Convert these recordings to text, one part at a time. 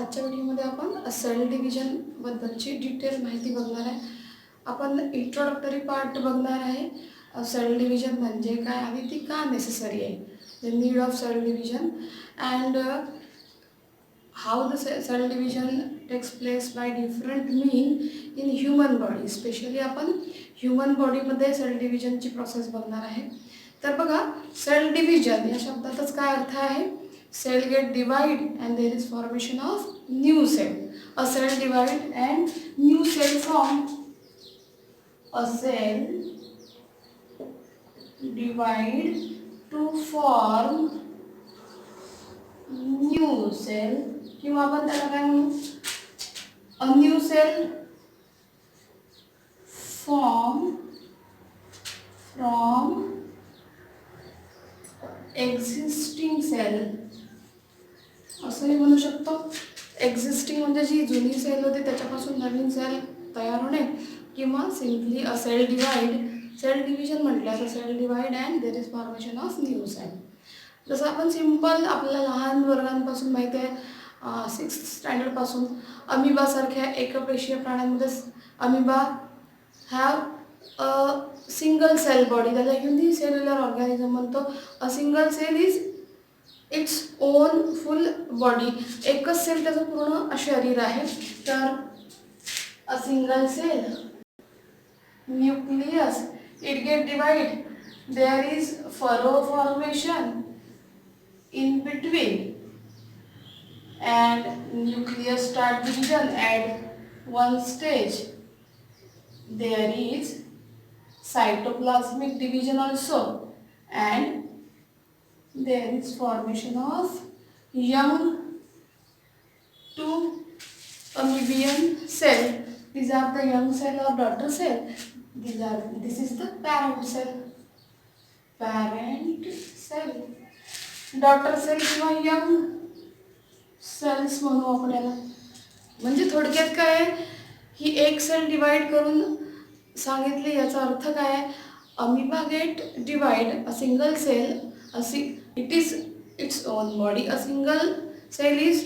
आजच्या व्हिडिओमध्ये आपण सेल डिव्हिजन बद्दलची डिटेल माहिती बघणार आहे. आपण इंट्रोडक्टरी पार्ट बघणार आहे. सेल डिव्हिजन म्हणजे काय आणि ती का नेसेसरी आहे, the need of cell division and how the cell division takes place by different mean in human body. Specially आपण ह्युमन बॉडीमध्ये सेल डिव्हिजनची प्रोसेस बघणार आहे. तर बघा, सेल डिव्हिजन या शब्दातच काय अर्थ आहे? Cell get divide and there is formation of new cell. A cell divide and new cell form. A cell divide to form new cell. किंवा आपण त्याला काय म्हणू? A new cell form from existing cell. असंही म्हणू शकतो. Existing म्हणजे जी जुनी सेल होती त्याच्यापासून नवीन सेल तयार होणे, किंवा simply a cell divide. Cell division म्हटलं तर cell divide and there is formation of new cell. जसं आपण सिम्पल आपल्या लहान वर्गांपासून माहिती आहे, 6th स्टँडर्डपासून अमिबासारख्या एकपेशीय प्राण्यांमध्ये amoeba have a single cell body, त्याला युनिसेल्युलर ऑर्गॅनिझम म्हणतो. A single cell is its own full body. एकच सेल त्याचं पूर्ण शरीर आहे. तर a single cell nucleus, it get divide, there is furrow formation in between and nucleus start division at one stage. There is cytoplasmic division also, and there is formation of young two amoebian cell. These are the young cell or daughter cell. This is the parent cell. Parent cell, daughter cell किंवा young cells म्हणू आपण याला. म्हणजे थोडक्यात काय आहे, ही एक sale divide करून सांगितली. याचा अर्थ काय आहे? Amoeba get divide a single cell, it is its own body. A single cell is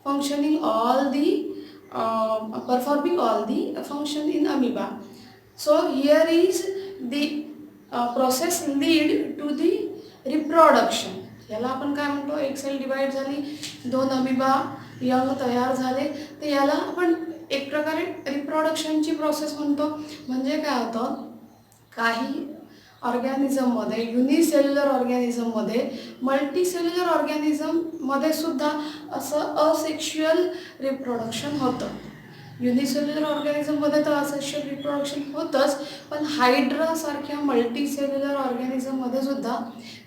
functioning all the performing all the function in amoeba. So here is the process lead to the reproduction. याला आपण काय म्हणतो? एक sale divide झाली, 2 amoeba young तयार झाले, तर याला आपण एक प्रकारे रिप्रोडक्शनची प्रोसेस म्हणतो. म्हणजे काय होतं, काही ऑर्गॅनिझममध्ये, युनिसेल्युलर ऑर्गॅनिझममध्ये, मल्टीसेल्युलर ऑर्गॅनिझममध्ये सुद्धा असं असेक्शुअल रिप्रोडक्शन होतं. युनिसेल्युलर ऑर्गॅनिझममध्ये तर असेक्शुअल रिप्रोडक्शन होतंच, पण हायड्रासारख्या मल्टीसेल्युलर ऑर्गॅनिझममध्ये सुद्धा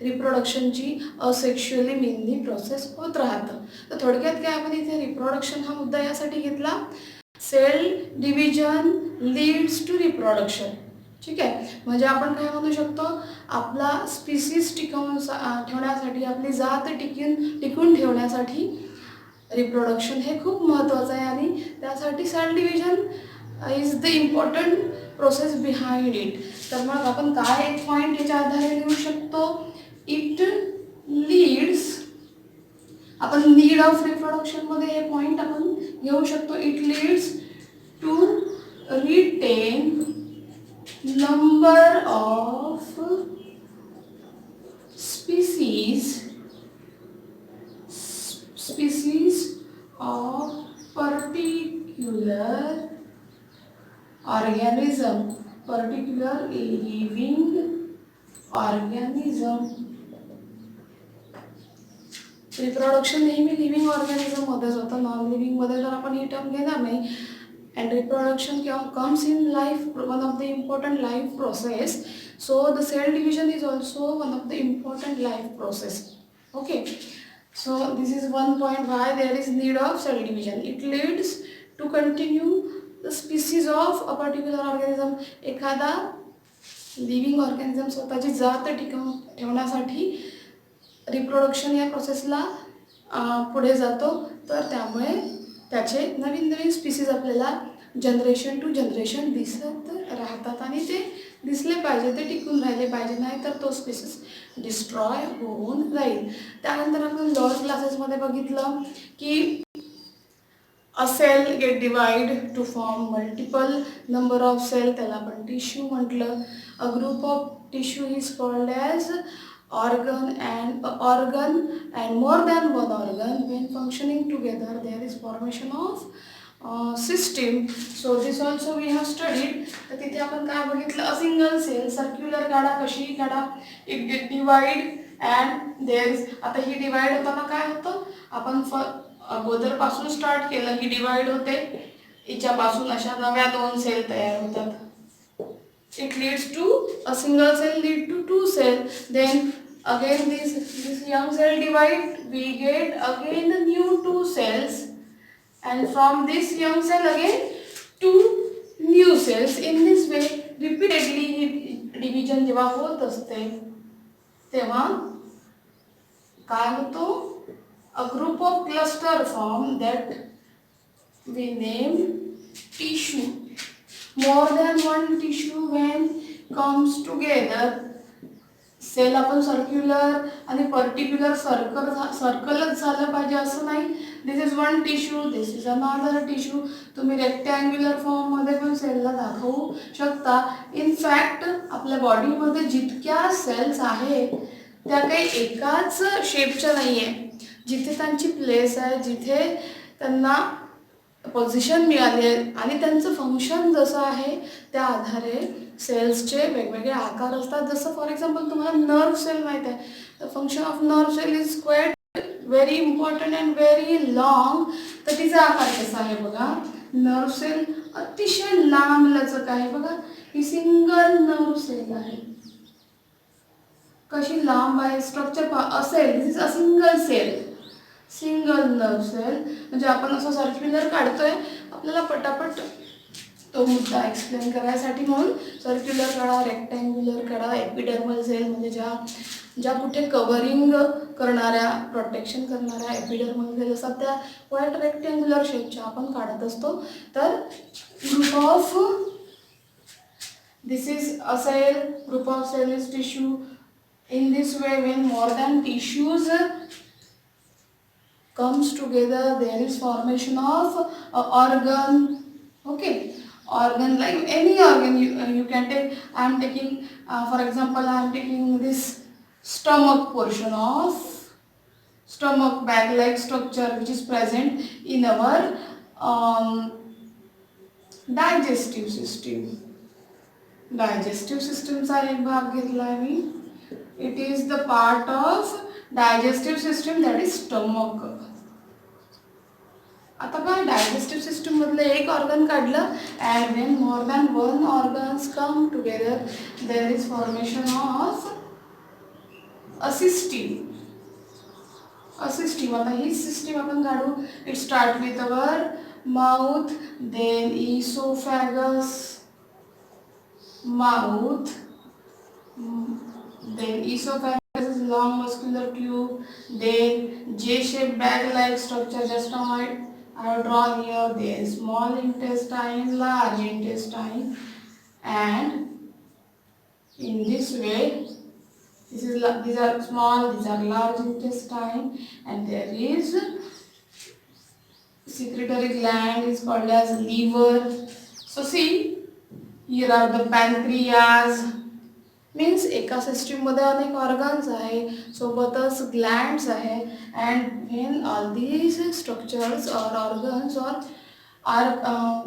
रिप्रोडक्शनची असेक्शुअली मेनली प्रोसेस होत राहतं. तर थोडक्यात काय, आपण इथे रिप्रोडक्शन हा मुद्दा यासाठी घेतला, cell division leads to reproduction. ठीक आहे. म्हणजे आपण काय म्हणू शकतो, आपला स्पीसीज टिकवून ठेवण्यासाठी, आपली जात टिकून ठेवण्यासाठी रिप्रोडक्शन हे खूप महत्त्वाचं आहे. आणि त्यासाठी cell division is the important process behind it. तर मग आपण काय एक पॉईंट याच्या आधारे लिहू शकतो? इट लीड्स, आपण नीड ऑफ रिप्रोडक्शनमध्ये हे पॉईंट आपण घेऊ शकतो. It leads to retain number of species of particular organism, particular living organism. Reproduction नेहमी लिव्हिंग ऑर्गॅनिझममध्येच होतं, नॉन लिव्हिंगमध्ये तर आपण ही टर्म घेणार नाही. And reproduction comes in life, one of the important life process. So the cell division is also one of the important life process. Okay, so this is one point why there is need of cell division. It leads to continue the species of a particular organism. एखादा living organism स्वतःची जात टिकवून ठेवण्यासाठी reproduction या प्रोसेसला पुढे जातो. तर त्यामुळे त्याचे नवीन नवीन स्पीसीज आपल्याला जनरेशन टू जनरेशन दिसत राहतात, आणि ते दिसले पाहिजे, ते टिकून राहिले पाहिजे, नाही तर तो स्पीसीज डिस्ट्रॉय होऊन जाईल. त्यानंतर आपण लोअर क्लासेसमध्ये बघितलं की A cell get divide to form multiple number of cell, त्याला आपण tissue म्हटलं. A group of tissue is called as organ and more than one organ when functioning together there is formation of system. So this also we have studied. तर तिथे आपण काय बघितलं, a single cell circular काढा, कशी काढा, it get divide and there is, आता ही divide होताना काय होतं, आपण अगोदर पासून स्टार्ट केलं की डिवाइड होते, हिच्यापासून अशा नव्या दोन सेल तयार होतात. It leads to a single cell lead to two cell. Then again this young cell divide, we get again the new two cells, and from this young cell again two new cells. In this way repeatedly division जेव्हा होत असते तेव्हा काय होतो, a group of cluster form that we name tissue. More than one tissue when comes together, cell आपण circular आणि particular सर्कलच झालं पाहिजे असं नाही. This is one tissue, this is another tissue. तुम्ही रेक्टँग्युलर फॉर्ममध्ये पण सेलला दाखवू शकता. इन फॅक्ट आपल्या बॉडीमध्ये जितक्या सेल्स आहेत त्या काही एकाच शेपच्या नाही आहे. जिथे त्यांची प्लेस आहे, जिथे त्यांना पोझिशन मिळाली आहे आणि त्यांचं फंक्शन जसं आहे त्या आधारे सेल्सचे वेगवेगळे आकार असतात. जसं फॉर एक्झाम्पल तुम्हाला नर्व सेल माहीत आहे, the function of nerve cell is quite very important and very long. तर तिचा आकार कसा आहे बघा, नर्व सेल अतिशय लांब लचक आहे बघा. ही सिंगल नर्व सेल आहे, कशी लांब आहे, स्ट्रक्चर असेल. This is a single cell, single nerve cell. म्हणजे आपण असं सर्क्युलर काढतोय, आपल्याला पटापट तो मुद्दा एक्सप्लेन करायसाठी म्हणून सर्क्युलर काढा, रेक्टँग्युलर काढा. एपिडर्मल सेल म्हणजे ज्या कुठे कव्हरिंग करणाऱ्या, प्रोटेक्शन करणाऱ्या एपिडर्मल सेल असतात त्या क्वाईट रेक्टँग्युलर शेपच्या आपण काढत असतो. तर group of, this is a cell, group of cell is tissue. In this way when more than tissues comes together there is formation of a organ. Okay, organ like any organ you can take. I am taking for example I am taking this stomach portion of stomach bag like structure which is present in our digestive system. Digestive system चा एक भाग घेतला आहे मी. It is the part of digestive system that is stomach. आता काय digestive system मधलं एक organ काढलं and when more than one organs come together there is formation of a system. A system. आता ही सिस्टीम आपण काढू. It start with our mouth, then esophagus, mouth, then esophagus is long muscular tube, then J-shaped bag-like structure just now I have drawn here, then small intestine, large intestine, and in this way, these are small, these are large intestine, and there is secretory gland is called as liver. So see, here are the pancreas. Means एका सिस्टीममध्ये अनेक organs आहे, सोबतच glands आहे. And when all these structures और organs are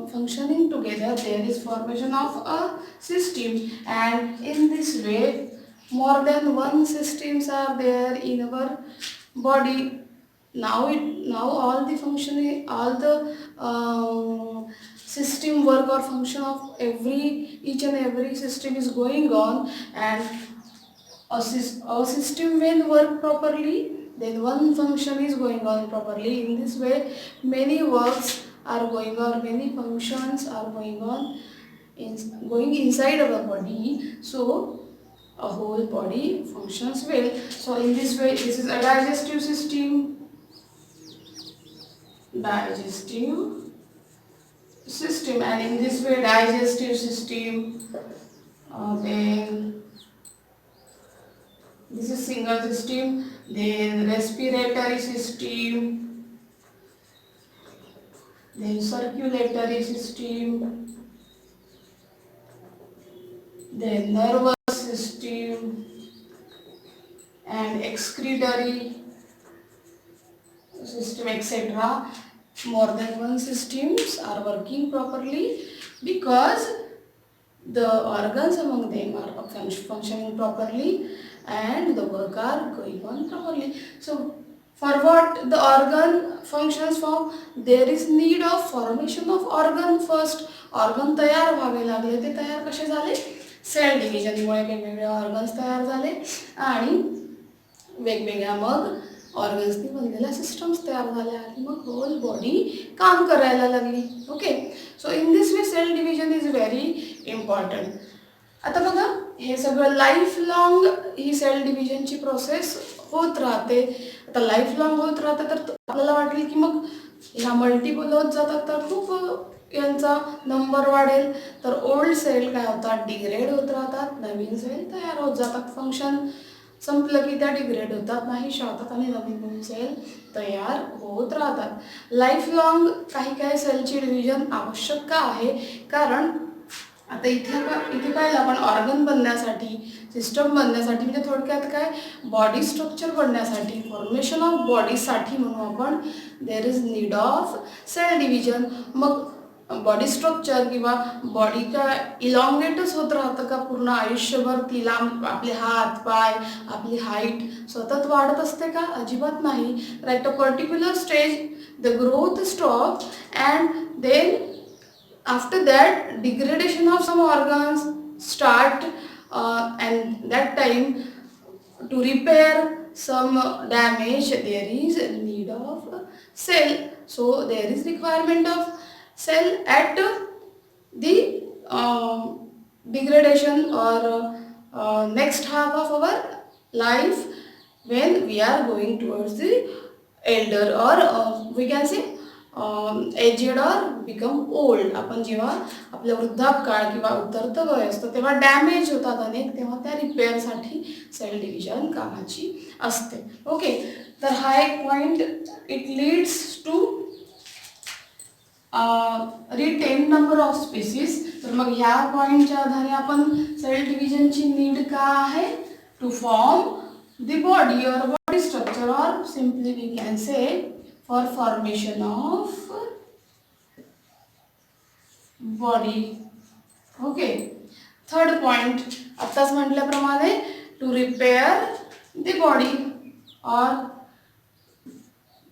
functioning together there is formation of a system. And in this way more than one systems are there in our body. Now all the functioning, all the system work or function of each and every system is going on. And a system when work properly, then one function is going on properly. In this way many works are going on, many functions are going on going inside our body, so a whole body functions well. So in this way this is a digestive system. Digestive system, and in this way digestive system, then this is single system, then respiratory system, then circulatory system, then nervous system, and excretory system, etc. More than one systems are working properly because the organs among them are functioning properly and the work are going on properly. So for what the organ functions from, there is need of formation of organ first. Organ तयार व्हावे लागले, ते तयार कसे झाले? Sale डिव्हिजनमुळे वेगवेगळे organs तयार झाले आणि वेगवेगळ्या मग ऑर्गन्सनी बनलेल्या सिस्टम्स तयार झाल्या आणि मग होल बॉडी काम करायला लागली. Okay, so in this way cell division is very important. आता बघा, हे सगळं लाईफ लॉंग ही सेल डिव्हिजनची प्रोसेस होत राहते. आता लाईफ लॉंग होत राहते तर आपल्याला वाटेल की मग ह्या मल्टिपल होत जातात तर खूप यांचा नंबर वाढेल. तर ओल्ड सेल काय होतात? डिग्रेड होत राहतात, नवीन सेल तयार होत जातात. फंक्शन संपलं की त्या डिग्रेड होतात, नाहीशा होतात आणि नवीन नवीन सेल तयार होत राहतात. लाईफ लॉंग काही काही सेलची डिव्हिजन आवश्यक का आहे? कारण आता इथे काय आपण ऑर्गन बनण्यासाठी, सिस्टम बनण्यासाठी, म्हणजे थोडक्यात काय बॉडी स्ट्रक्चर बनण्यासाठी, फॉर्मेशन ऑफ बॉडीसाठी म्हणू आपण, there is need of cell division. मग बॉडी स्ट्रक्चर किंवा बॉडी का इलॉंगेटच होत राहतं का पूर्ण आयुष्यभर? ती लांब आपले हात पाय, आपली हाईट सतत वाढत असते का? अजिबात नाही. Right, a particular stage the growth stop and then after that degradation of some organs start, and that time to repair some damage there is need of cell. So there is requirement of cell at the degradation or next half of our life when we are going towards the elder or we can say aged or become old. आपण जेव्हा आपल्या वृद्धापकाळ किंवा उतरतं वय असतं तेव्हा damage होतात अनेक, तेव्हा त्या रिपेअरसाठी सेल डिव्हिजन कामाची असते. ओके, तर हा एक point, it leads to retain number of species. तर मग ह्या पॉईंटच्या आधारे आपण सेल डिव्हिजनची नीड का आहे? टू फॉर्म द बॉडी और बॉडी स्ट्रक्चर और simply we can say for formation of body. Okay, third point, आताच म्हटल्याप्रमाणे to repair the body or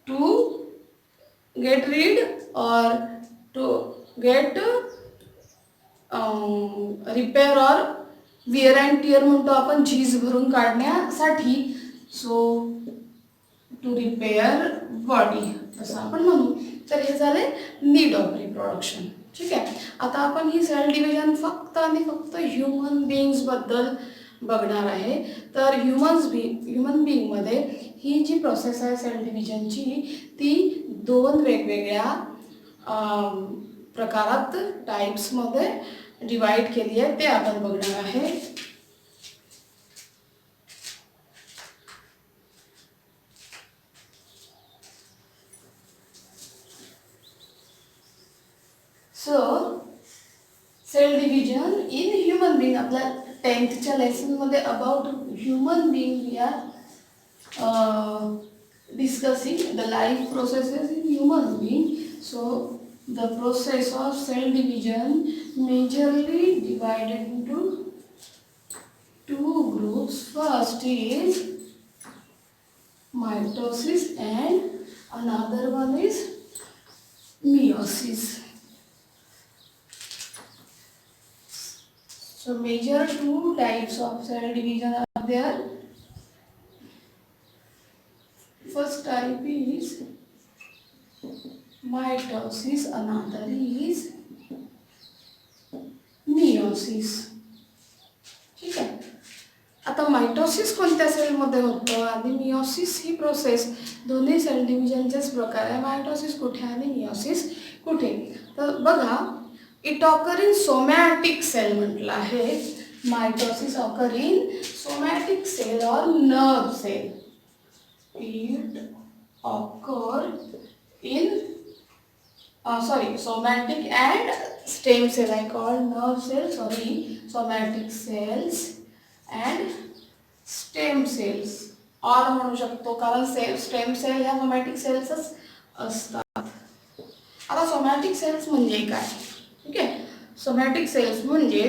to get rid or to get repair or wear and tear म्हणतो आपण, झीज भरून काढण्यासाठी. So to repair body असं आपण म्हणू. तर हे झाले नीड ऑफ रिप्रोडक्शन. ठीक आहे, आता आपण ही सेल डिव्हिजन फक्त आणि फक्त ह्युमन बिईंग्सबद्दल बघणार आहे. तर ह्युमन बिईंगमध्ये ही जी प्रोसेस आहे सेल डिव्हिजनची, ती दोन वेगवेगळ्या प्रकारात, टाईप्समध्ये डिवाइड केली आहे, ते आपण बघणार आहे. So cell division in human being, आपल्या 10th लेसनमध्ये about human being we are discussing the life processes in human being. So the process of cell division majorly divided into two groups. First is mitosis and another one is meiosis. So major two types of cell division are there. First type is mitosis, another is meiosis. ठीक आहे, आता mitosis कोणत्या सेलमध्ये होतं आणि meiosis ही process, दोन्ही cell डिव्हिजनचेच प्रकार आहे. मायटोसिस कुठे आणि मियोसिस कुठे? तर बघा, it occur in somatic cell म्हटलं आहे. Mitosis occur in somatic cell और nerve cell. It occur in somatic and stem cell. I call nerve cells, somatic cells and stem cells or म्हणू शकतो, कारण स्टेम सेल ह्या somatic सेल्सच असतात. आता सोमॅटिक सेल्स म्हणजे काय? ठीक आहे, सोमॅटिक सेल्स म्हणजे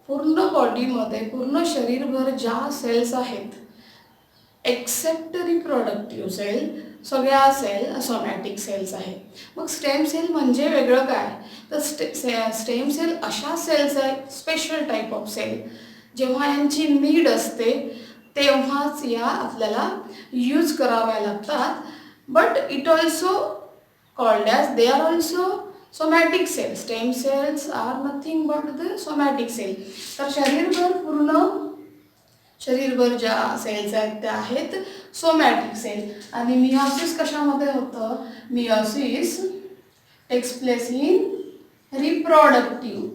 पूर्ण बॉडीमध्ये, पूर्ण शरीरभर ज्या सेल्स आहेत एक्सेप्ट रिप्रोडक्टिव्ह सेल, सगळ्या सेल सोमॅटिक सेल्स आहेत. मग स्टेम सेल म्हणजे वेगळं काय? तर स्टेम सेल अशा सेल्स आहेत, स्पेशल टाईप ऑफ सेल, जेव्हा यांची नीड असते तेव्हाच या आपल्याला यूज कराव्या लागतात. But it also called as, they are also somatic cell. Stem cells are nothing but the somatic cell. तर शरीरभर ज्या सेल्स आहेत त्या आहेत सोमॅटिक सेल. आणि मियोसिस कशामध्ये होतं? Meiosis takes place in reproductive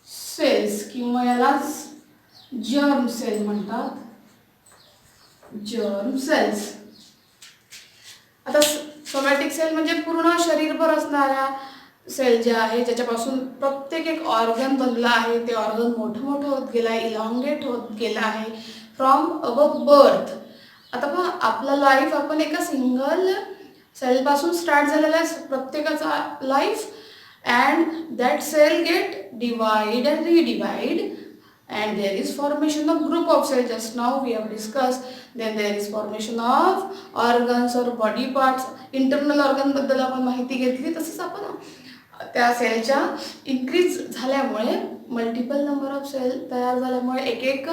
cells, किंवा यालाच जर्म सेल म्हणतात, जर्म सेल्स. आता सोमॅटिक सेल म्हणजे पूर्ण शरीरभर असणाऱ्या सेल ज्या आहे, ज्याच्यापासून प्रत्येक एक ऑर्गन बनला आहे, ते ऑर्गन मोठं मोठं होत गेलं आहे, इलॉंगेट होत गेलं आहे फ्रॉम अवर बर्थ. आता पहा, आपलं लाईफ आपण एका सिंगल सेलपासून स्टार्ट झालेला आहे प्रत्येकाचा life. And that cell get divide and redivide, and there is formation of group of cells. Just now we have discussed. Then there is formation of organs or body parts. Internal organ बद्दल आपण माहिती घेतली. तसंच आपण त्या सेलच्या increase झाल्यामुळे, multiple number of sale तयार झाल्यामुळे एक एक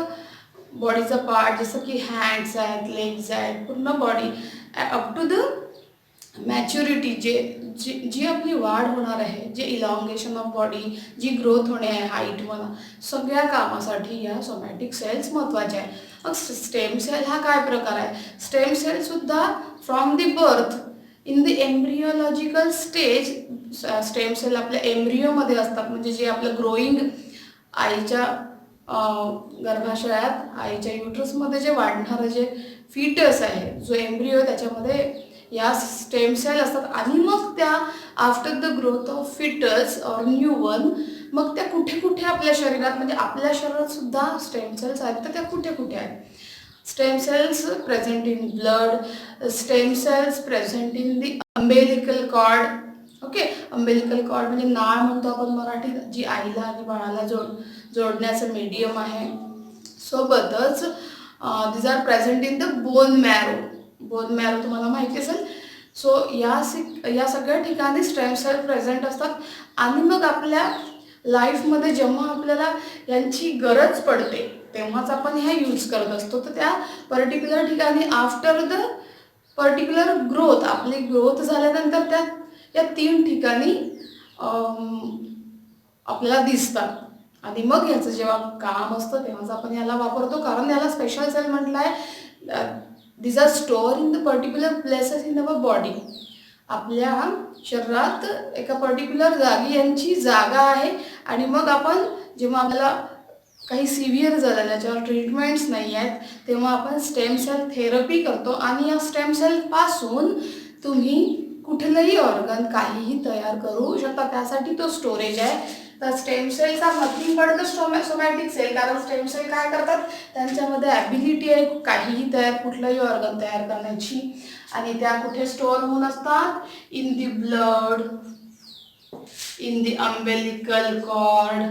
बॉडीचा पार्ट, जसं की हँड्स आहेत, लेग्स आहेत, पूर्ण body up to the maturity, जी आपली वाढ होणार आहे, जे इलॉंगेशन ऑफ बॉडी, जी ग्रोथ होणे आहे हाईट म्हणा, सगळ्या कामासाठी या सोमॅटिक सेल्स महत्त्वाच्या आहे. मग स्टेम सेल हा काय प्रकार आहे? स्टेम सेलसुद्धा from the birth in the embryological stage, stem cell आपल्या एम्ब्रियोमध्ये असतात, म्हणजे जे आपलं ग्रोईंग आईच्या गर्भाशयात, आईच्या युट्रसमध्ये जे वाढणारं जे फिटस आहे, जो एम्ब्रियो, त्याच्यामध्ये या स्टेम सेल असतात. आणि मग त्या after the growth of foetus or new one, मग त्या कुठे कुठे आपल्या शरीरात, म्हणजे आपल्या शरीरात सुद्धा स्टेम सेल्स आहेत, तर त्या कुठे कुठे आहेत? Stem cells present in blood, stem cells present in the umbilical cord. Okay, umbilical cord म्हणजे नाळ म्हणतो आपण मराठीत, जी आईला आणि बाळाला जोडण्याचं मीडियम आहे. सोबतच these are present in the bone marrow. Bone marrow तुम्हाला माहिती असेल. सो या सगळ्या ठिकाणी स्टेम सेल प्रेझेंट असतात. आणि मग आपल्या लाईफमध्ये जेव्हा आपल्याला यांची गरज पडते तेव्हाच आपण ह्या यूज करत असतो. तर त्या पर्टिक्युलर ठिकाणी आफ्टर द पर्टिक्युलर ग्रोथ, आपली ग्रोथ झाल्यानंतर या 3 ठिकाणी आपल्याला दिसतात. आणि मग याचं जेव्हा काम असतं तेव्हाच आपण याला वापरतो, कारण याला स्पेशल सेल म्हटलं आहे. These are stored in the particular places in our body. आपल्या शरीरात एका पर्टिक्युलर जागी यांची जागा आहे. आणि मग आपण जेव्हा आपल्याला काही सिव्हिअर झालं, त्याच्यावर ट्रीटमेंट्स नाही आहेत, तेव्हा आपण स्टेम सेल थेरपी करतो. आणि या स्टेम सेलपासून तुम्ही कुठलंही ऑर्गन, काहीही तयार करू शकता. त्यासाठी तो स्टोरेज आहे. तर stem cells are nothing but the somatic cell. कारण स्टेम सेल काय करतात, त्यांच्यामध्ये ॲबिलिटी आहे काहीही कुठलंही ऑर्गन तयार करण्याची. आणि त्या कुठे स्टोअर होऊन असतात? In the blood, in the umbilical cord.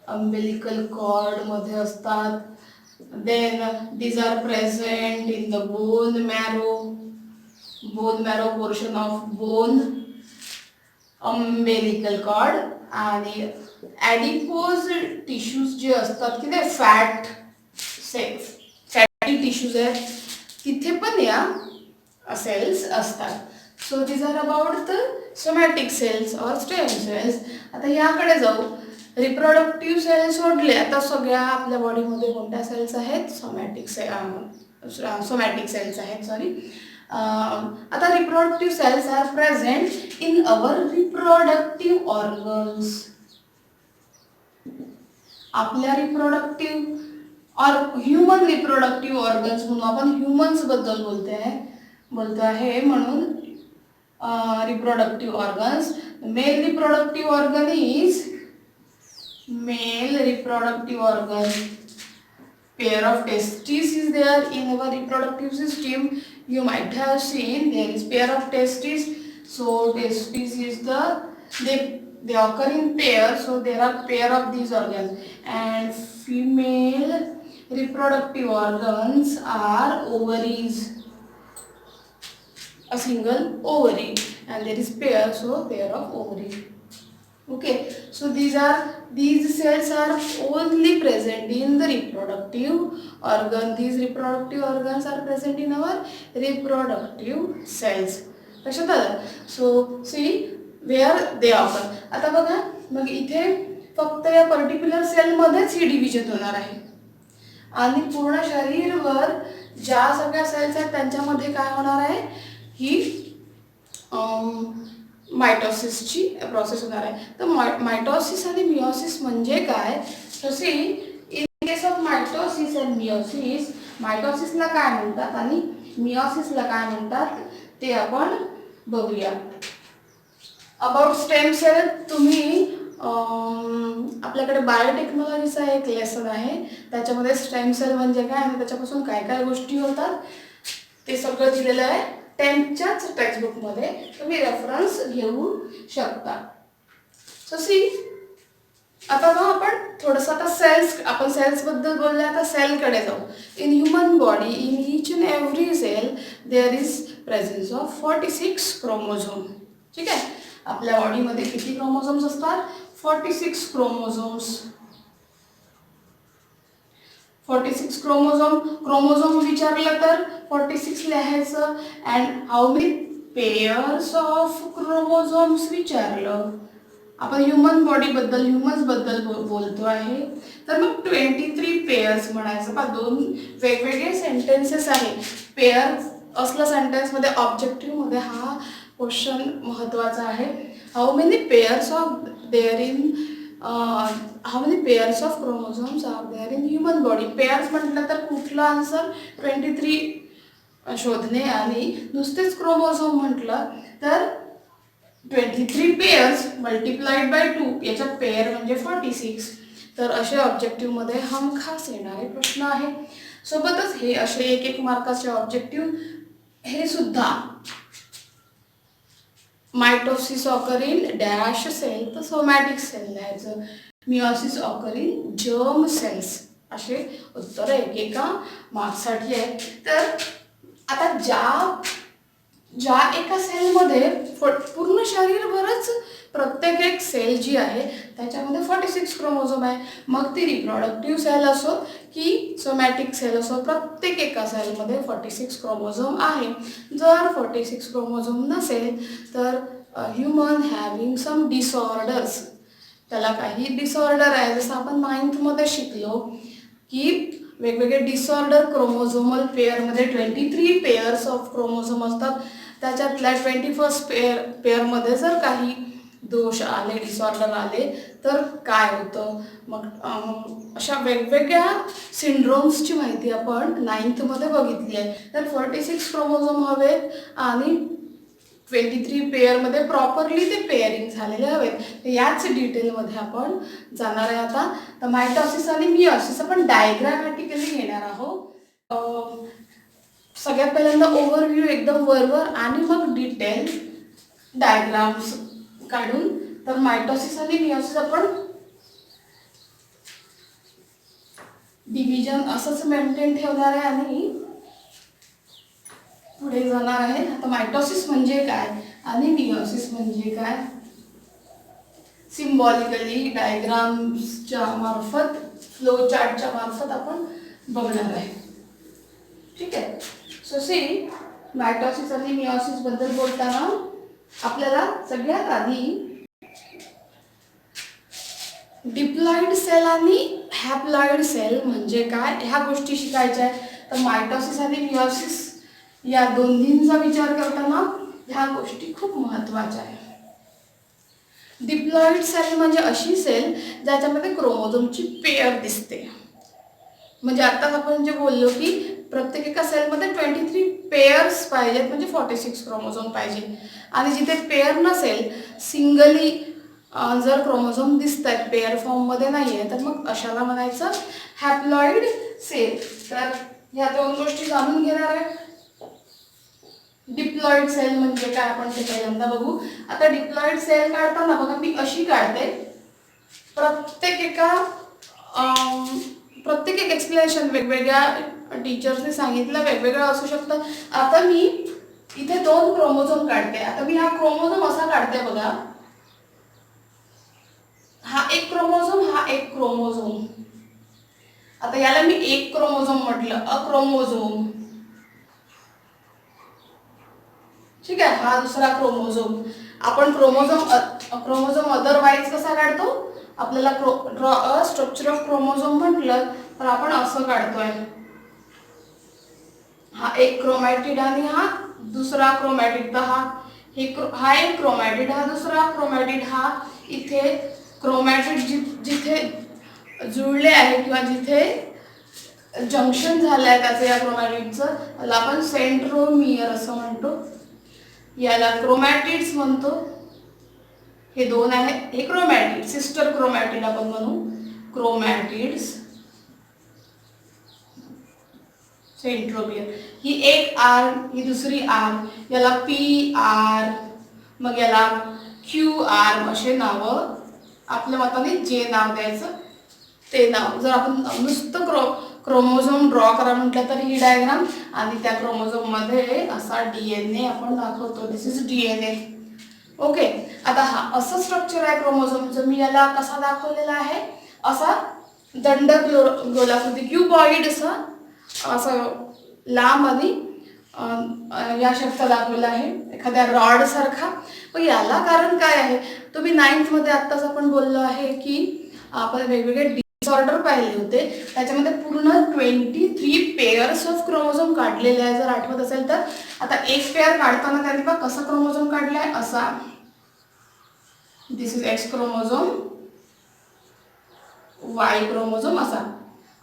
Umbilical cord मध्ये असतात. Then these are present in the bone marrow portion of bone, umbilical cord. आणि ॲडिपोज टिश्यूज जे असतात की ते फॅटी टिश्यूज आहेत, तिथे पण या सेल्स असतात. So these are about the somatic cells or stem cells. आता याकडे जाऊ. रिप्रोडक्टिव्ह सेल्स सोडले, आता सगळ्या आपल्या बॉडीमध्ये कोणत्या सेल्स आहेत? सोमॅटिक सेल्स आहेत. आता reproductive cells are present in our reproductive organs. आपल्या रिप्रोडक्टिव्ह और ह्यूमन रिप्रोडक्टिव्ह ऑर्गन्स म्हणून आपण ह्यूमन्स बद्दल बोलतो आहे म्हणून reproductive organs. Male reproductive organ is male reproductive organ. Pair of testes is there in our reproductive system. You might have seen there is pair of testes. So testes is they occur in pair. So there are pair of these organs. And female reproductive organs are ovaries. A single ovary, and there is pair. So pair of ovary. Okay, so these cells are only present in the reproductive organ. These reproductive organs are present in our reproductive cells. लक्षात आलं? So see where they occur. आता बघा, मग इथे फक्त या particular sale मध्येच ही division होणार आहे आणि पूर्ण शरीरभर ज्या सगळ्या सेल्स आहेत त्यांच्यामध्ये काय होणार आहे, ही मायटोसिसची प्रोसेस होणार आहे. तर मायटोसिस आणि मियोसिस म्हणजे काय, तसे in case of mitosis and meiosis, मायटोसिसला काय म्हणतात आणि मियोसिसला काय म्हणतात ते आपण बघूया. अबाउट स्टेम सेल तुम्ही आपल्याकडे बायोटेक्नॉलॉजीचा एक लेसन आहे, त्याच्यामध्ये स्टेम सेल म्हणजे काय आणि त्याच्यापासून काय काय गोष्टी होतात ते सगळं दिलेलं आहे. त्यांच्याच टेक्स्टबुकमध्ये तुम्ही रेफरन्स घेऊ शकता. सो सी आता मग आपण थोडंसं आता आपण सेल्सबद्दल बोलूया. आता सेलकडे जाऊ. In human body in each and every cell there is presence of 46 chromosome. ठीक आहे, आपल्या बॉडीमध्ये किती क्रोमोझोम्स असतात? 46 क्रोमोझोम्स. 46 क्रोमोझोम विचारलं तर 46 लिहायचं. And how many pairs of chromosomes विचारलं. आपण ह्युमन्स बद्दल बोलतो आहे, तर मग 23 पेयर्स म्हणायचं. पहा, दोन वेगवेगळे सेंटेन्सेस आहे. पेयर असलं सेंटेन्समध्ये ऑब्जेक्टिव्हमध्ये हा क्वेश्चन महत्त्वाचा आहे. How many pairs of there in how many pairs of chromosomes are there in human body. Pairs म्हटलं तर कुठलं आन्सर 23 शोधणे, आणि नुसतेच क्रोमोझोम म्हटलं तर 23 पेयर्स मल्टिप्लाइड बाय 2 याच्या पेयर म्हणजे 46. तर असे ऑब्जेक्टिव्हमध्ये हमखास येणारे प्रश्न आहे. सोबतच हे असे एक मार्काचे ऑब्जेक्टिव्ह हे सुद्धा mitosis occur in dash cell तर सोमॅटिक सेल लिहायचं. Meiosis occur in germ cells. असे उत्तर एकेका मार्क्ससाठी आहे. तर आता ज्या एका सेलमध्ये पूर्ण शरीरभरच प्रत्येक एक सेल जी आहे त्याच्यामध्ये 46 क्रोमोझोम आहे. मग ती रिप्रोडक्टिव्ह सेल असो की सोमॅटिक सेल असो, प्रत्येक एका सेलमध्ये 46 क्रोमोझोम आहे. जर 46 क्रोमोझोम नसेल तर ह्युमन हॅव्हिंग सम डिसऑर्डर्स, त्याला काही डिसऑर्डर आहे. जसं आपण 9th मध्ये शिकलो की वेगवेगळे डिसऑर्डर क्रोमोझोमल पेअरमध्ये 23 पेयर्स ऑफ क्रोमोझोम असतात. त्याच्यातल्या 21st पेअरमध्ये जर काही दोष आले, डिसऑर्डर आले तर काय होतं. मग अशा वेगवेगळ्या सिंड्रोम्सची माहिती आपण 9th मध्ये बघितली आहे. तर 46 क्रोमोझोम हवेत आणि 23 पेअरमध्ये प्रॉपरली ते पेअरिंग झालेले हवेत. याच डिटेलमध्ये आपण जाणार आहे आता. तर मायटोसिस आणि मियोसिस आपण डायग्रामॅटिकली घेणार आहोत. सगळ्यात पहिल्यांदा ओव्हरव्ह्यू एकदम वरवर आणि मग डिटेल डायग्राम्स काढून. तर मायटोसिस आणि मियोसिस आपण डिव्हिजन असंच मेंटेन ठेवणार आहे आणि पुढे जाणार आहे. आता मायटोसिस म्हणजे काय आणि मियोसिस म्हणजे काय सिम्बॉलिकली डायग्राम्सच्या मार्फत, फ्लो चार्टच्या मार्फत आपण बघणार आहे. ठीक आहे. सो सी मायटोसिस आणि मियोसिस बद्दल बोलताना आपल्याला सगळ्यात आधी डिप्लॉइड सेल आणि हॅप्लॉइड सेल म्हणजे काय ह्या गोष्टी शिकायच्या आहेत. तर मायटोसिस आणि मियोसिस या दोन्हींचा विचार करताना ह्या गोष्टी खूप महत्त्वाच्या आहेत. डिप्लॉइड सेल म्हणजे अशी सेल ज्याच्यामध्ये क्रोमोझोमची पेअर दिसते. म्हणजे आत्ताच आपण जे बोललो की प्रत्येक एका सेलमध्ये 23 पेअर्स पाहिजेत, म्हणजे 46 क्रोमोझोम पाहिजे. आणि जिथे पेअर नसेल, सिंगली जर क्रोमोझोम दिसत आहेत, पेअर फॉर्ममध्ये नाही आहे, तर मग अशाला म्हणायचं हॅप्लॉइड सेल. तर ह्या दोन गोष्टी जाणून घेणार आहे. डिप्लॉइड सेल म्हणजे काय आपण ते पहिल्यांदा बघू. आता डिप्लॉइड सेल काढताना बघा मी अशी काढते. प्रत्येक एक एक्सप्लेनेशन वेगवेगळ्या टीचर्सने सांगितलं, वेगवेगळं असू शकतं. आता मी इथे 2 क्रोमोझोम काढते. आता मी हा क्रोमोझोम असा काढते बघा, हा एक क्रोमोझोम, हा एक क्रोमोझोम. आता याला मी एक क्रोमोझोम म्हटलं, अक्रोमोझोम. ठीक आहे, हा दुसरा क्रोमोझोम. आपण क्रोमोझोम अदरवाईज कसा काढतो, आपल्याला draw a structure of chromosome म्हटलं तर आपण असं काढतोय. हा एक क्रोमॅटिड आणि हा दुसरा क्रोमॅटिड. तर हा एक क्रोमॅटिड, हा दुसरा क्रोमॅटिड. हा इथे क्रोमॅटिड जिथे जुळले आहे किंवा जिथे जंक्शन झालं आहे त्याचं या क्रोमॅटिडचं, त्याला आपण सेंट्रोमियर असं म्हणतो. याला क्रोमॅटिड्स म्हणतो. हे 2 आहे, हे क्रोमॅटिड, सिस्टर क्रोमॅटिड आपण म्हणू, क्रोमॅटिड्स. सेंट्रोमियर. ही एक आर, ही दुसरी आर, याला पी आर, मग याला क्यू आर, असे नावं आपल्या मताने जे नाव द्यायचं ते नाव. जर आपण नुसतं क्रोमोझोम ड्रॉ करा म्हटलं तर ही डायग्राम, आणि त्या क्रोमोझोममध्ये असा DNA आपण दाखवतो. दिस इज DNA. ओके. आता हा असं स्ट्रक्चर आहे क्रोमोझोमचं. मी याला कसा दाखवलेला आहे, असा दंड गोलाकृती, क्यूबॉइड असं लांब आणि या शब्द दाखवला आहे, एखाद्या रॉड सारखा. मग याला कारण काय आहे, तुम्ही 9th मध्ये आत्ताच आपण बोललो आहे की आपण वेगवेगळे डिसऑर्डर पाहिले होते, त्याच्यामध्ये पूर्ण 23 पेअर्स ऑफ क्रोमोझोम काढलेले आहे, जर आठवत असेल तर. आता एक पेअर काढताना त्यांनी बघा कसा क्रोमोझोम काढलाय, असा. This is X chromosome, Y chromosome असा.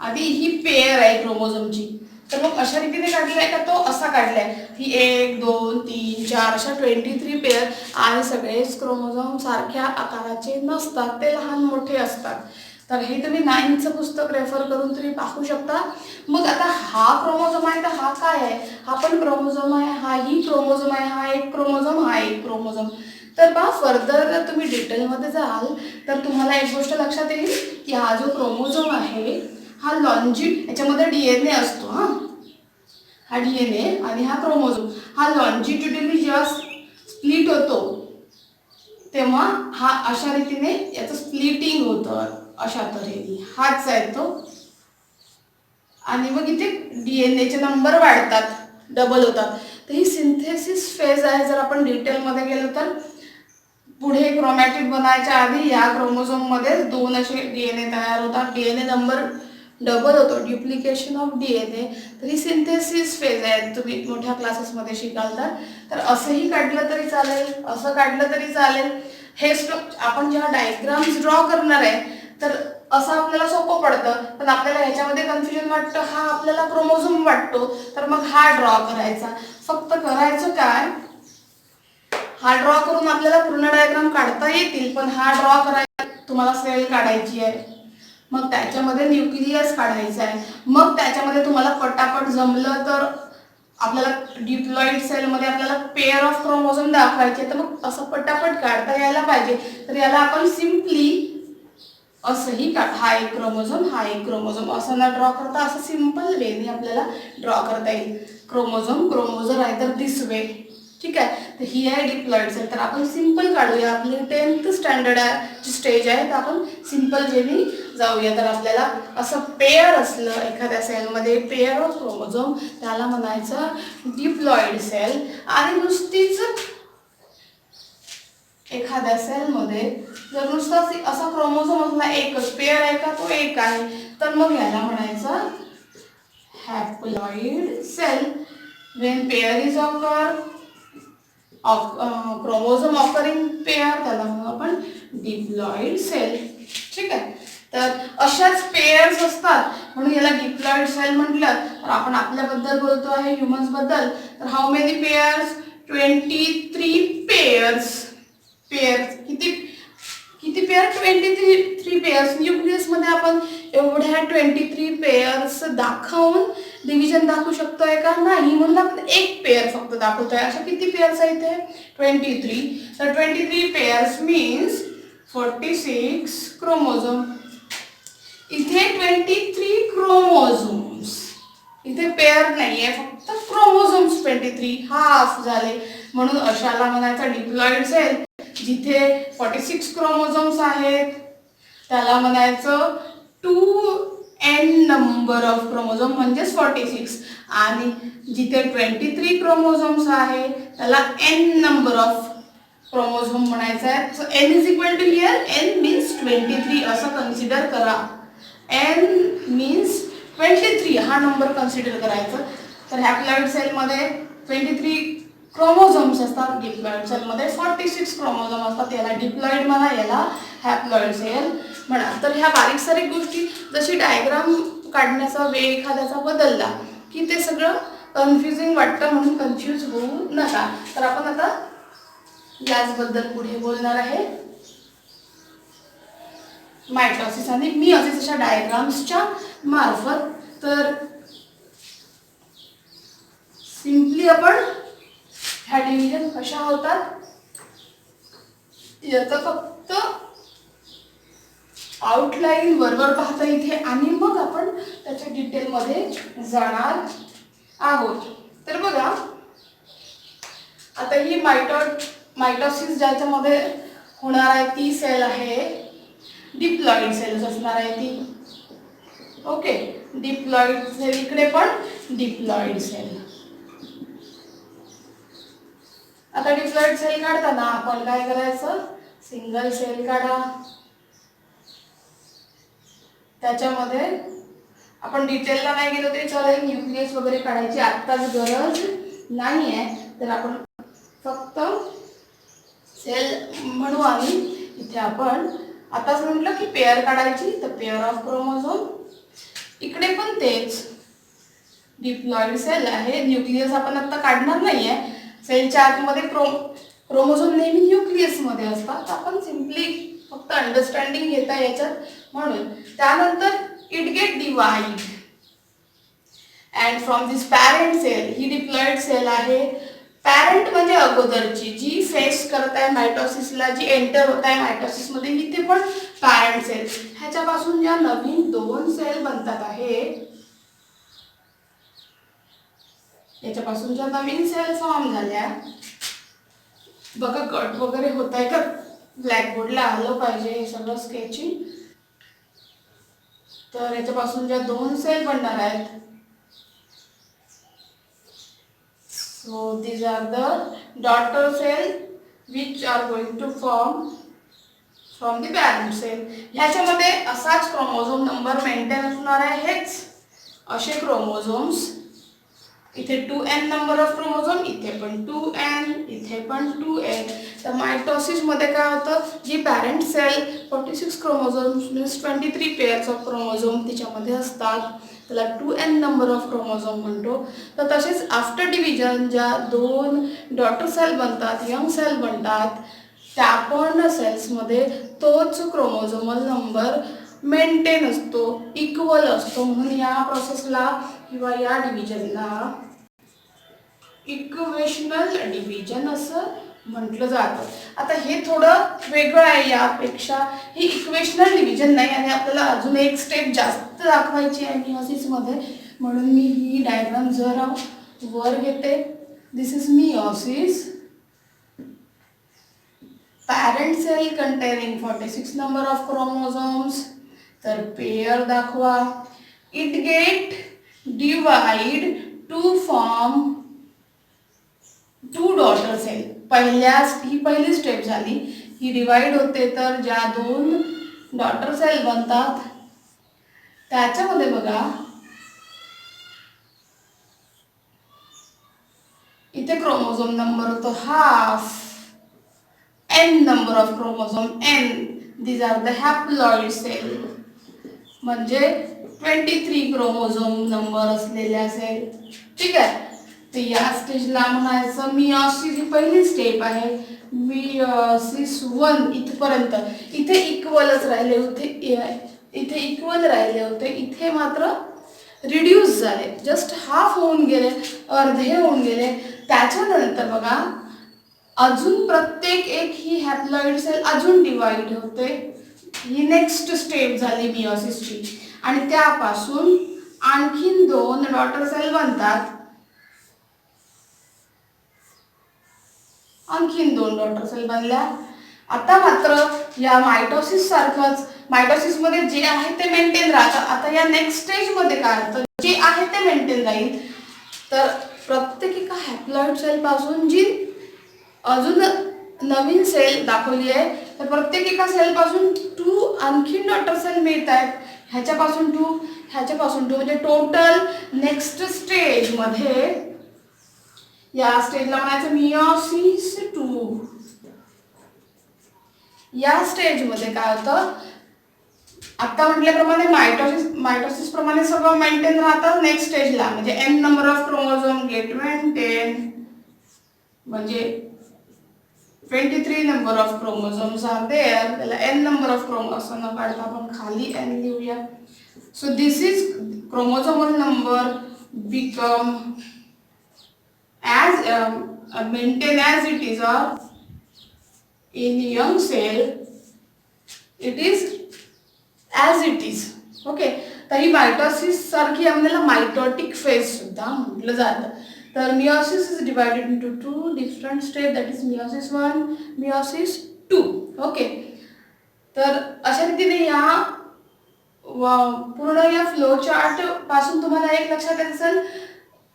आधी ही पेअर आहे क्रोमोझोमची, तर मग अशा रीतीने काढलाय का, तो असा काढलाय. ही 1 2 3 4 अशा 23 पेअर. आणि सगळेच क्रोमोझोम सारख्या आकाराचे नसतात, ते लहान मोठे असतात. तर हे तुम्ही 9th पुस्तक रेफर करून तुम्ही पाहू शकता. मग आता हा क्रोमोझोम आहे, तर हा काय आहे, हा पण क्रोमोझोम आहे, हा ही क्रोमोझोम आहे, हा एक क्रोमोझोम, हा एक क्रोमोझोम. तर पहा फर्दर जर तुम्ही डिटेलमध्ये जाल तर तुम्हाला एक गोष्ट लक्षात येईल की हा जो क्रोमोझोम आहे, हा याच्यामध्ये DNA असतो. हा DNA आणि हा क्रोमोझोम हा लॉन्जिट्युडली जेव्हा स्प्लिट होतो तेव्हा हा अशा रीतीने याचं स्प्लिटिंग होतं, अशा तऱ्हेने. हाच आहे तो. आणि मग इथे DNAचे नंबर वाढतात, डबल होतात. तर ही सिंथेसिस फेज आहे. जर आपण डिटेलमध्ये गेलो तर पुढे क्रोमॅटिड बनायच्या आधी या क्रोमोझोममध्ये 2 असे DNA तयार होतात. DNA नंबर डबल होतो, ड्युप्लिकेशन ऑफ DNA. तर ही सिंथेसिस फेज आहे, तुम्ही मोठ्या क्लासेसमध्ये शिकाल तर असंही काढलं तरी चालेल, असं काढलं तरी चालेल. हे आपण जेव्हा डायग्राम्स ड्रॉ करणार आहे तर असं आपल्याला सोपं पडतं, पण आपल्याला ह्याच्यामध्ये कन्फ्युजन वाटतं. हा आपल्याला क्रोमोझोम वाटतो, तर मग हा ड्रॉ करायचा. फक्त करायचं काय, हा ड्रॉ करून आपल्याला पूर्ण डायग्राम काढता येतील, पण हा ड्रॉ करायला तुम्हाला सेल काढायची आहे, मग त्याच्यामध्ये न्यूक्लियस काढायचं आहे, मग त्याच्यामध्ये तुम्हाला पटापट जमलं तर आपल्याला डिप्लॉइड सेलमध्ये आपल्याला पेअर ऑफ क्रोमोझोम दाखवायचे, तर मग असं पटापट काढता यायला पाहिजे. तर याला आपण सिम्पली असंही हा एक क्रोमोझोम, हा एक क्रोमोझोम असं न ड्रॉ करता असं सिम्पल वेने आपल्याला ड्रॉ करता येईल. क्रोमोझोम आहे तर दिस वे. ठीक आहे. तर ही आहे डिप्लॉइड सेल. तर आपण सिम्पल काढूया. आपली 10th स्टँडर्ड ची स्टेज आहे, तर आपण सिम्पल वेने जाऊया. तर आपल्याला असं पेअर असलं एखाद्या सेलमध्ये, पेअर ऑफ क्रोमोझोम, त्याला म्हणायचं डिप्लॉइड सेल. आणि नुसतीच एखाद्या सेलमध्ये जर नुसता असा क्रोमोझोम असला, एकच पेअर आहे का, तो एक आहे, तर मग याला म्हणायचं haploid cell. When pair is occur, chromosome occurring pair, त्याला म्हणू आपण डिप्लॉइड सेल. ठीक आहे. तर अशाच पेयर्स असतात, म्हणून याला डिप्लॉइड सेल म्हटलं. तर आपण आपल्याबद्दल बोलतो आहे, ह्युमन्स बद्दल. तर how many pairs? 23 pairs. Pairs किती किती पेयर? 23 पेयर्स. न्यूक्लियसमध्ये आपण एवढ्या 23 पेयर्स दाखवून डिव्हिजन दाखवू शकतोय का? नाही, म्हणून आपण एक पेयर फक्त दाखवतोय. अशा किती पेयर्स आहेत इथे? 23. तर 23 पेयर्स मीन्स 46 क्रोमोझोम. इथे 23 क्रोमोझोम्स. इथे पेयर नाहीये, फक्त क्रोमोझोम्स 23 हाफ झाले. म्हणून अशाला म्हणायचं डिप्लॉइड सेल. जिथे 46 क्रोमोझोम्स आहेत त्याला म्हणायचं 2n नंबर ऑफ क्रोमोझोम म्हणजेच 46. आणि जिथे 23 क्रोमोझोम्स आहे त्याला n नंबर ऑफ क्रोमोझोम म्हणायचं आहे. So n is equal to here n means 23 असं कन्सिडर करा. n मीन्स 23 हा नंबर कन्सिडर करायचा. तर हॅप्लॉइड सेलमध्ये 23 क्रोमोझोम्स असतात, डिप्लॉइड सेलमध्ये 46 क्रोमोझोम असतात. याला डिप्लॉइड म्हणा, याला हॅप्लॉइड सेल म्हणा. तर ह्या बारीक सारीक गोष्टी, जशी डायग्राम काढण्याचा वेळ एखाद्याचा बदलला की ते सगळं कन्फ्युजिंग वाटतं, म्हणून कन्फ्यूज होऊ नका. तर आपण आता याचबद्दल पुढे बोलणार आहे, मायटॉसिस आणि मियोसिस अशा डायग्राम्सच्या मार्फत. तर सिम्पली आपण ह्या डिव्हिजन कशा होतात याचं फक्त आउटलाईन बरोबर पाहता इथे, आणि मग आपण त्याच्या डिटेलमध्ये जाणार आहोत. तर बघा, आता ही मायटॉसिस ज्याच्यामध्ये होणार आहे ती सेल आहे डिप्लॉइड सेल्स असणार आहे ती. Okay, diploid cell. इकडे पण डिप्लॉइड सेल. आता डिप्लॉइड सेल काढताना आपण काय करायचं? सिंगल सेल काढा. त्याच्यामध्ये आपण डिटेलला नाही गेलो तरी चालेल, न्यूक्लियस वगैरे काढायची आत्ताच गरज नाही आहे. तर आपण फक्त सेल म्हणू. आणि इथे आपण आताच म्हटलं की पेअर काढायची, तर पेअर ऑफ क्रोमोझोम. इकडे पण तेच डिप्लॉइड सेल आहे. न्यूक्लियस आपण आता काढणार नाही आहे. सेलच्या आतमध्ये क्रोमोझोम नेहमी न्यूक्लियसमध्ये असतात. आपण सिम्पली फक्त अंडरस्टँडिंग घेता याच्यात म्हणून. त्यानंतर it get divide and from this parent cell. ही डिप्लॉइड सेल आहे. पॅरेंट म्हणजे अगोदरची, जी फेस करत आहे मायटॉसिसला, जी एंटर होत आहे मायटॉसिसमध्ये, इथे पण पॅरेंट सेल. ह्याच्यापासून ज्या नवीन 2 सेल बनतात आहे, याच्यापासून ज्या नवीन सेल फॉर्म झाल्या, बघा कट वगैरे होत आहे का? ब्लॅकबोर्डला आलं पाहिजे हे सगळं स्केचिंग. तर याच्यापासून ज्या 2 सेल बनणार आहेत, so these are the daughter cell which are going to form from the parent cell. ह्याच्यामध्ये असाच क्रोमोझोम नंबर मेंटेन असणार आहे. हेच असे क्रोमोझोम्स. इथे 2n नंबर ऑफ क्रोमोझोम, इथे पण 2n, इथे पण 2n. तर मायटॉसिस मध्ये काय होतं? जी parent cell 46 chromosomes means 23 pairs of chromosome तिच्यामध्ये असतात, त्याला 2n नंबर ऑफ क्रोमोझोम म्हणतो. तर तसेच आफ्टर डिव्हिजन ज्या 2 डॉटर सेल बनतात, यंग सेल बनतात, त्या पण सेल्समध्ये तोच क्रोमोझोमल नंबर मेंटेन असतो, इक्वल असतो. म्हणून या प्रोसेसला किंवा या डिव्हिजनला इक्वेशनल डिव्हिजन असं म्हटलं जातं. आता हे थोडं वेगळं आहे यापेक्षा. ही इक्वेशनल डिव्हिजन नाही, आणि आपल्याला अजून एक स्टेप जास्त दाखवायची आहे मियोसिसमध्ये, म्हणून मी ही डायग्राम जरा वर घेते. This is meiosis. Parent cell containing 46 number of chromosomes. तर पेयर दाखवा. It get divide to form 2 daughter cell. ही पहिली स्टेप झाली. ही डिवाइड होते, तर ज्या 2 डॉटर सेल बनतात त्याच्यामध्ये बघा इथे क्रोमोझोम नंबर होतो half. n number of chromosome n. These are the haploid cell. म्हणजे 23 क्रोमोझोम नंबर असलेल्या सेल. ठीक आहे. तर या स्टेजला म्हणायचं मियोसिस ही पहिली स्टेप आहे. मियोसिस 1 इथपर्यंत. इथे इक्वलच राहिले होते, इथे इक्वल राहिले होते, इथे मात्र रिड्यूस झाले, जस्ट हाफ होऊन गेले, अर्धे होऊन गेले. त्याच्यानंतर बघा अजून प्रत्येक एक ही हॅप्लॉइड सेल अजून डिवाइड होते. ही नेक्स्ट स्टेप झाली मियोसिसची. आणि त्यापासून आणखीन 2 डॉटर सेल बनतात. आणखीन 2 डॉटर सेल बनल्या. आता मात्र या मायटोसिस सारखंच, मायटोसिसमध्ये जे आहे ते मेंटेन राहतं. आता या नेक्स्ट स्टेजमध्ये काय होतं, जे आहे ते मेंटेन राहील. तर प्रत्येक एका हॅप्लॉइड सेल पासून जी अजून नवीन सेल दाखवली आहे, तर प्रत्येक एका सेल पासून 2 आणखीन डॉटर सेल मिळत आहेत. ह्याच्यापासून 2, ह्याच्यापासून 2, म्हणजे टोटल नेक्स्ट स्टेजमध्ये, या स्टेजला म्हणायचं मियोसिस 2. या स्टेजमध्ये काय होतं, आता म्हटल्याप्रमाणे मायटोसिस प्रमाणे सगळं मेंटेन राहतं. नेक्स्ट स्टेजला म्हणजे n number of chromosome get maintain, म्हणजे 23 number of chromosomes are there. त्याला n नंबर ऑफ क्रोमोझोम न काढता आपण खाली n लिहूया. So this is chromosomal number become as maintain as it is, or in young cell it is as it is. Okay. तर ही mitosis सारखी आपल्याला mitotic phase सुद्धा म्हटलं जातं. तर meiosis is divided into 2 different step, that is meiosis 1, meiosis 2. Okay. तर अशा रीतीने या पूर्ण या फ्लो चार्ट पासून तुम्हाला एक लक्षात येत असेल,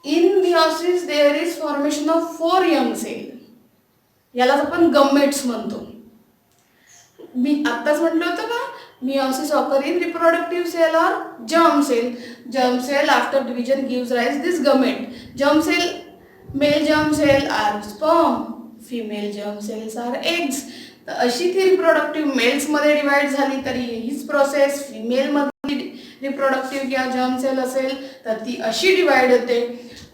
in meiosis there is formation of 4 young cell. यालाच आपण गमेट्स म्हणतो. मी आत्ताच म्हटलं होतं का, meiosis occur in reproductive cell or germ cell. Germ cell after division gives rise this gamete. Germ cell, male germ cell are sperm, female germ cells are eggs. तर अशी ती रिप्रोडक्टिव्ह मेल्स मध्ये divide झाली तरी हीच process female मध्ये reproductive किंवा germ sale असेल तर ती अशी डिवाइड होते.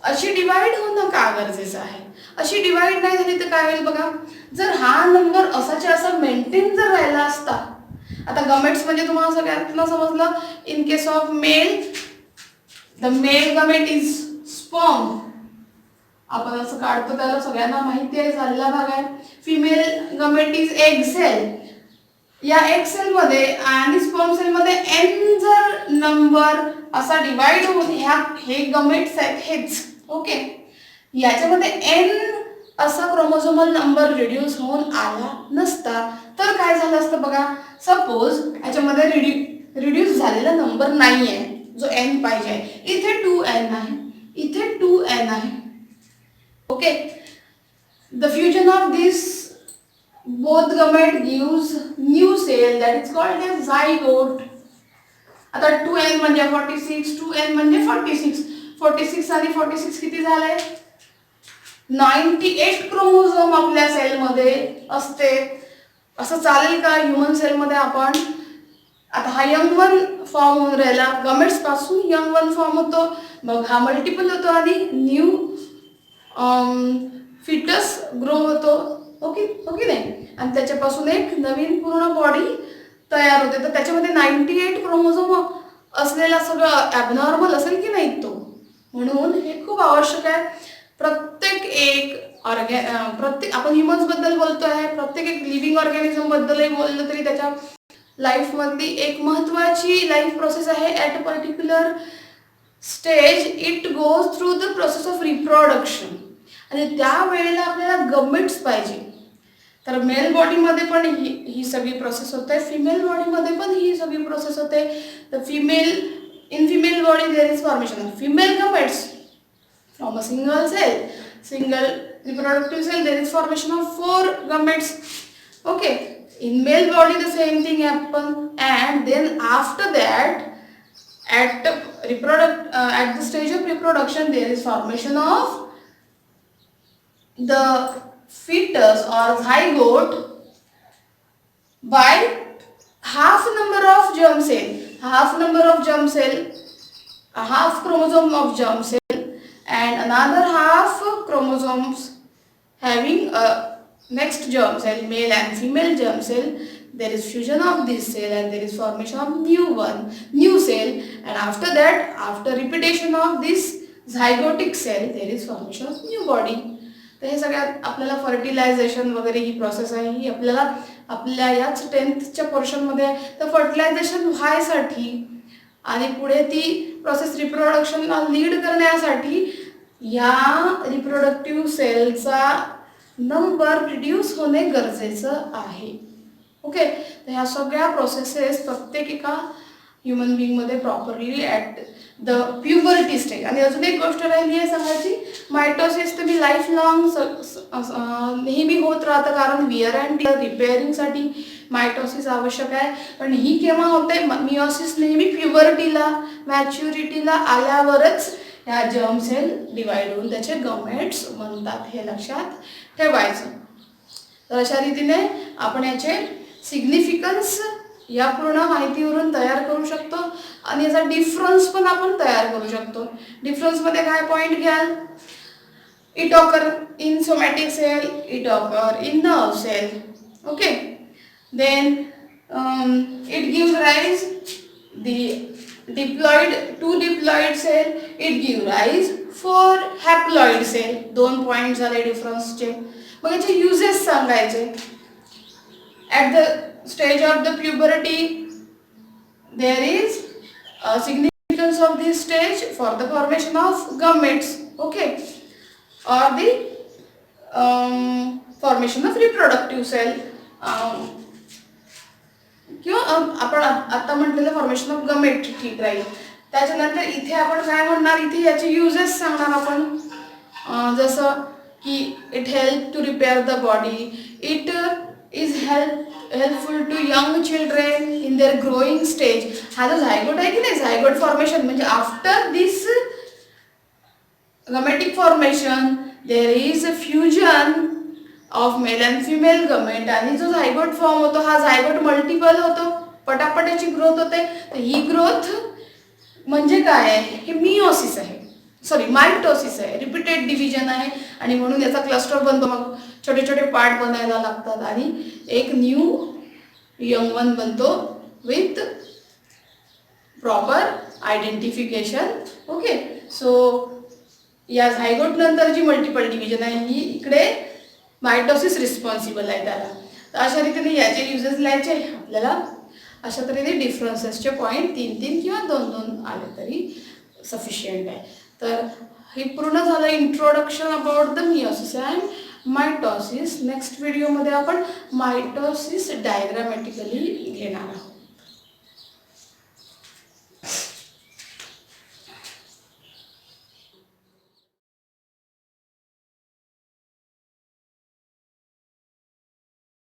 अशी डिवाइड होणं का गरजेचं आहे, अशी डिवाइड नाही झाली तर काय होईल बघा, जर हा नंबर असाच्या असा मेंटेन जर राहिला असता. आता गमेट्स म्हणजे तुम्हाला सगळ्यांना समजलं, in case of male the male gamete is sperm, आपण असं काढतो त्याला सगळ्यांना माहिती आहे, झालेला भाग आहे. Female gamete is egg cell. या एग सेल मध्ये आणि स्पर्म सेल मध्ये n जर नंबर असा डिवाइड होऊन हे गमेट्स आहेत हेच. ओके. याच्यामध्ये n असा क्रोमोझोमल नंबर रिड्यूस होऊन आला नसता तर काय झालं असतं बघा. सपोज याच्यामध्ये रिड्यूस झालेला नंबर नाही आहे जो n पाहिजे. इथे 2n आहे, इथे 2n आहे. Okay. The fusion of this both gamete gives new cell that is called as zygote. आता 2n म्हणजे 46, 2n म्हणजे 46. 46 आणि 46 किती झाले, 98 क्रोमोझोम आपल्या सेलमध्ये असते. असं चालेल का ह्युमन सेलमध्ये आपण, आता हा यंग वन फॉर्म होऊन राहिला, गमेट्स पासून यंग वन फॉर्म होतो, मग हा मल्टिपल होतो आणि न्यू फिटस ग्रो होतो. ओके ओके नाही, आणि त्याच्यापासून एक नवीन पूर्ण बॉडी तयार होते. तर त्याच्यामध्ये 98 क्रोमोझोम असलेला सगळं ॲबनॉर्मल असेल की नाही तो. म्हणून हे खूप आवश्यक आहे. प्रत्येक एक प्रत्येक आपण ह्युमन्स बद्दल बोलतो आहे, प्रत्येक एक लिव्हिंग ऑर्गॅनिझम बद्दलही बोललं तरी त्याच्या लाईफमधली एक महत्त्वाची लाईफ प्रोसेस आहे. At a particular stage it goes through the process of reproduction, आणि त्यावेळेला आपल्याला गमेट्स पाहिजे. तर मेल बॉडीमध्ये पण ही सगळी प्रोसेस होते, फिमेल बॉडीमध्ये पण ही सगळी प्रोसेस होते. तर in female body there is formation of female gametes from a single reproductive cell there is formation of 4 gametes. Okay. In male body the same thing happen, and then after that at the stage of reproduction there is formation of the fetus or zygote by half number of germ cell. half number of germ cell, a half chromosome of germ cell, and another half chromosomes having a next germ cell, male and female germ cell. There is fusion of this cell and there is formation of new cell, and after that, after repetition of this zygotic cell, there is formation of new body. तर हे सगळ्यात आपल्याला fertilisation वगैरे ही process आहे, ही आपल्याला आपल्या याच 10th पोर्शनमध्ये आहे. तर फर्टिलायझेशन व्हायसाठी आणि पुढे ती प्रोसेस रिप्रोडक्शनला लीड करण्यासाठी या रिप्रोडक्टिव्ह सेलचा नंबर रिड्यूस होणे गरजेचं आहे. ओके, तर ह्या सगळ्या प्रोसेसेस प्रत्येक एका ह्युमन बिंगमध्ये properly at the puberty stage. आणि अजून एक गोष्ट राहिली आहे सांगायची, मायटोसिस तर मी लाईफ लॉंग नेहमी होत राहतं, कारण विअर अँड टिअर रिपेअरिंगसाठी मायटोसिस आवश्यक आहे. पण ही केव्हा होते, मिओसिस नेहमी प्युबर्टीला मॅच्युरिटीला आल्यावरच ह्या जर्म सेल डिवाइड होऊन त्याचे गमेट्स बनतात, हे लक्षात ठेवायचं. तर अशा रीतीने आपण याचे सिग्निफिकन्स या पूर्ण माहितीवरून तयार करू शकतो आणि याचा डिफरन्स पण आपण तयार करू शकतो. डिफरन्समध्ये काय पॉईंट घ्याल, it occur in somatic cell, it occur in nerve cell. Okay, then it gives rise to diploid cell, it give rise 4 haploid cell. 2 point झाले डिफरन्सचे. मग याचे युजेस सांगायचे. At the stage of the puberty, there is a significance of this stage for the formation of gametes, okay, or the formation of reproductive cell. किंवा आपण आता म्हटलेलं formation of गमेट ठीक राहील. त्याच्यानंतर इथे आपण काय म्हणणार, इथे याचे युजेस सांगणार आपण. जसं की it help to repair the body, it is helpful to young children in their growing stage. हा जो झायगोट आहे की नाही, झायगोट फॉर्मेशन म्हणजे after this gametic formation there is a fusion of male and female gamete, आणि जो zygote form होतो हा झायगोट मल्टिपल होतो, पटापट याची ग्रोथ होते. तर ही ग्रोथ म्हणजे काय आहे, हे मिओसिस आहे, सॉरी मायटोसिस आहे, रिपीटेड डिव्हिजन आहे. आणि म्हणून याचा क्लस्टर बनतो, मग छोटे छोटे पार्ट बनायला लागतात आणि एक न्यू यंग वन बनतो with proper identification. Okay, so या झायगोट नंतर जी मल्टिपल डिव्हिजन आहे ही इकडे मायटोसिस रिस्पॉन्सिबल आहे त्याला. तर अशा रीतीने याचे युजेस लिहायचे आपल्याला. अशा तऱ्हेने डिफरन्सेसचे पॉईंट 3-3 किंवा 2-2 आले तरी सफिशियंट आहे. तर हे पूर्ण झालं introduction about the meiosis and mitosis. Next व्हिडिओमध्ये आपण मायटोसिस डायग्रामॅटिकली घेणार आहोत.